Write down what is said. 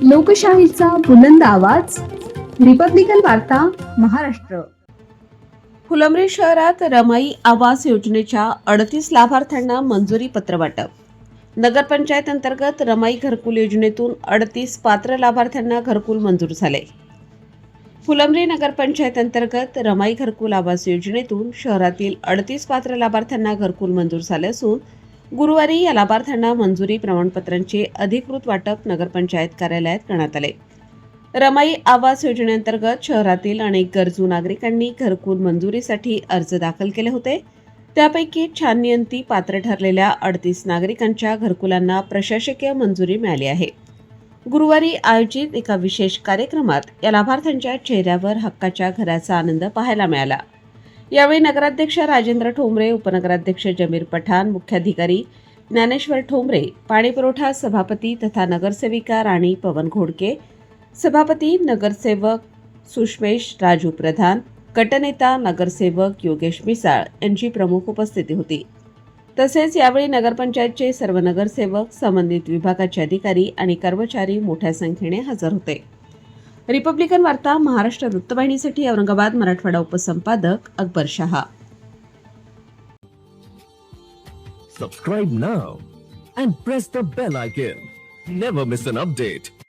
लोकशाहीचा बुलंद आवाज, रिपब्लिकन वार्ता, महाराष्ट्र. फुलंब्री शहरात रमाई आवास योजनेच्या 38 लाभार्थ्यांना मंजुरी पत्र वाटप. नगरपंचायत अंतर्गत रमाई घरकुल योजनेतून 38 पात्र लाभार्थ्यांना घरकुल मंजूर झाले. फुलंब्री नगरपंचायत अंतर्गत रमाई घरकुल आवास योजनेतून शहरातील 38 पात्र लाभार्थ्यांना घरकुल मंजूर झाले असून गुरुवारी या लाभार्थ्यांना मंजुरी प्रमाणपत्रांचे अधिकृत वाटप नगरपंचायत कार्यालयात करण्यात आले. रमाई आवास योजनेअंतर्गत शहरातील अनेक गरजू नागरिकांनी घरकुल मंजुरीसाठी अर्ज दाखल केले होते. त्यापैकी छाननीअंती पात्र ठरलेल्या 38 नागरिकांच्या घरकुलांना प्रशासकीय मंजुरी मिळाली आहे. गुरुवारी आयोजित एका विशेष कार्यक्रमात या लाभार्थ्यांच्या चेहऱ्यावर हक्काच्या घराचा आनंद पाहायला मिळाला. यावेळी नगराध्यक्ष राजेंद्र ठोंबरे, उपनगराध्यक्ष जमीर पठाण, मुख्याधिकारी ज्ञानेश्वर ठोंबरे, पाणीपुरवठा सभापती तथा नगरसेविका राणी पवन घोडके, सभापती नगरसेवक सुषमेश राजू प्रधान, गटनेता नगरसेवक योगेश मिसाळ यांची प्रमुख उपस्थिती होती. तसेच यावेळी नगरपंचायतचे सर्व नगरसेवक, संबंधित विभागाचे अधिकारी आणि कर्मचारी मोठ्या संख्येने हजर होते. रिपब्लिकन वार्ता Maharashtra वृत्तवाहिनीसाठी Aurangabad Marathwada उपसंपादक Akbar Shah. Subscribe now and press the bell icon. Never miss an update.